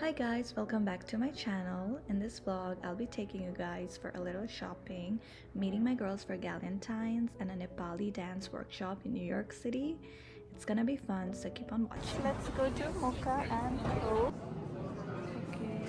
Hi guys, welcome back to my channel. In this vlog, I'll be taking you guys for a little shopping, meeting my girls for galentines and a Nepali dance workshop in New York City. It's gonna be fun, so keep on watching. Let's go to Mocha and Pro. Okay.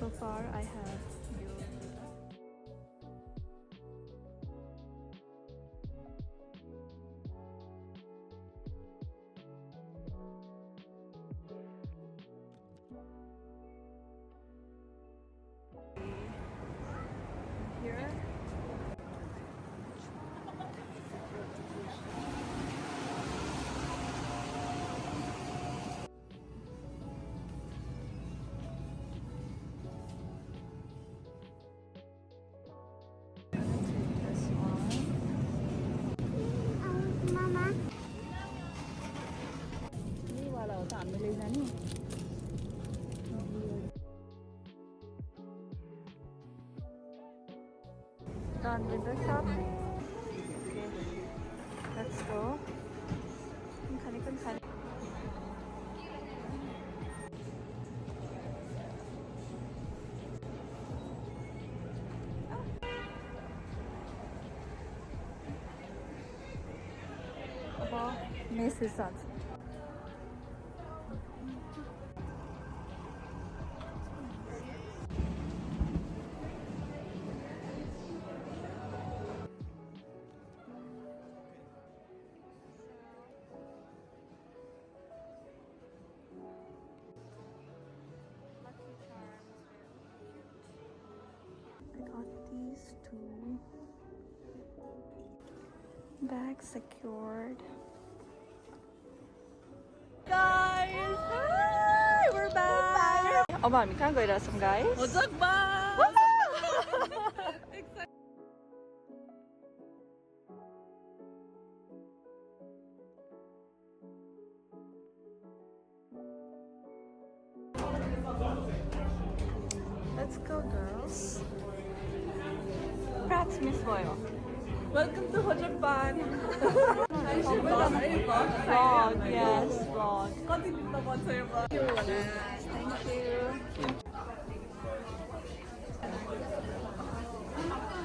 So far, I have here. Done with the shopping. Okay, let's go. Neyse zaten. I got these two bags secured. Guys, hi, we're back. Oh, mom, you can't go to some guys. What's up, mom? Let's go, girls. Perhaps Miss Boyle. Welcome to Japan. Vlog, yes, vlog. Continue to watch your vlog. Thank you.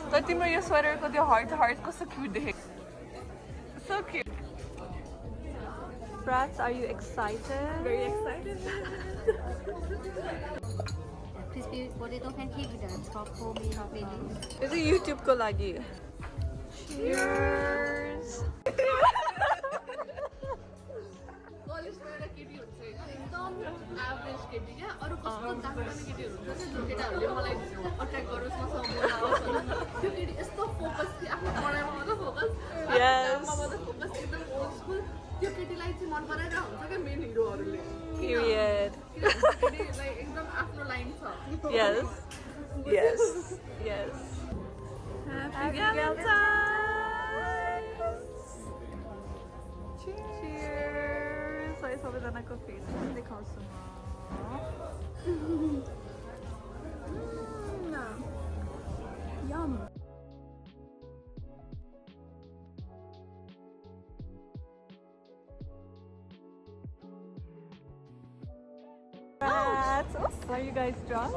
Tati mo yung sweater ko, the heart ko so cute. So cute. Brats, are you excited? Very excited. Crispy potato pancake with a top homemade filling. Ito YouTube ko lagi. Cheers! College गएर केटी हुन्छ होइन एकदम average केटी क्या अरू कस्तो दामी केटी हुन्छ जो केटाहरूले मलाई अट्र्याक्ट गरोस् मसँग बोलाओस् होइन त्यो केटी यस्तो फोकस थियो आफ्नो पढाइमा मात्रै फोकस काममा मात्रै फोकस एकदम ओल्ड स्कुल त्यो केटीलाई चाहिँ मन पराइरहेको हुन्छ क्या मेन हिरोहरूले Period. केटीलाई एकदम आफ्नो लाइन छ Yes. Yes. Yes. Happy Valentine's! Cheers! So, सबैजना को फेस देखाउँछु म. Yum. Are you guys drunk?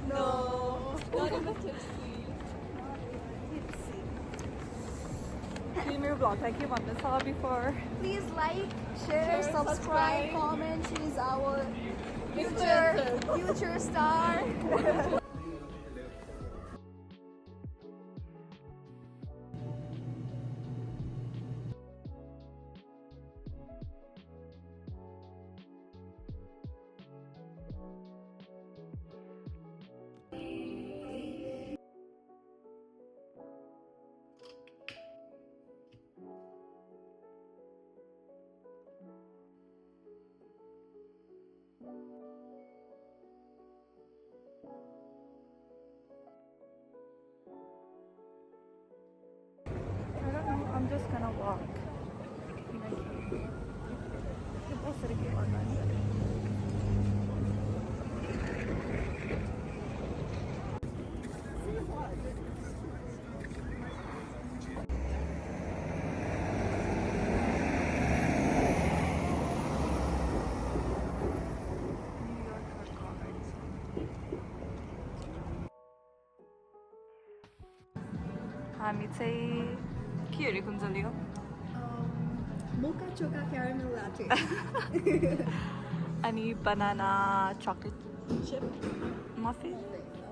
No, not even tipsy. Film your vlog like you want to saw before. Please like, share, subscribe, comment. She's our future star. just gonna walk. हामी चाहिँ के हेरेको कुञ्जली हो Mocha choca caramel latte. अनि बनाना chocolate chip muffin.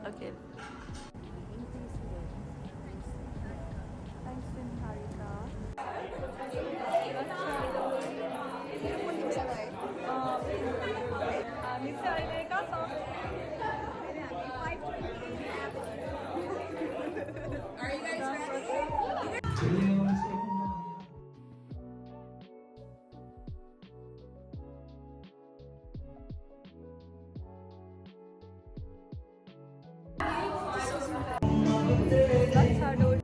Okay. Thanks, Harika. हामी चाहिँ अहिले कहाँ छौँ? Are you guys ready? That's our door.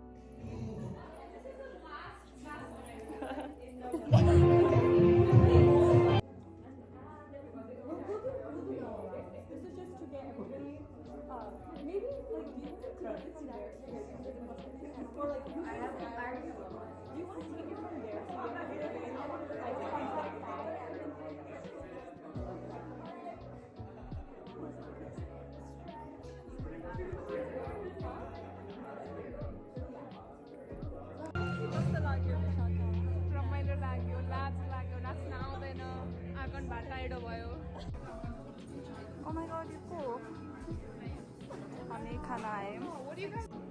रमाइलो लाग्यो लाज लाग्यो नाच्न आउँदैन आँगनबाट टाइडो भयो Oh my god, you cool. हामी खाना आयौँ.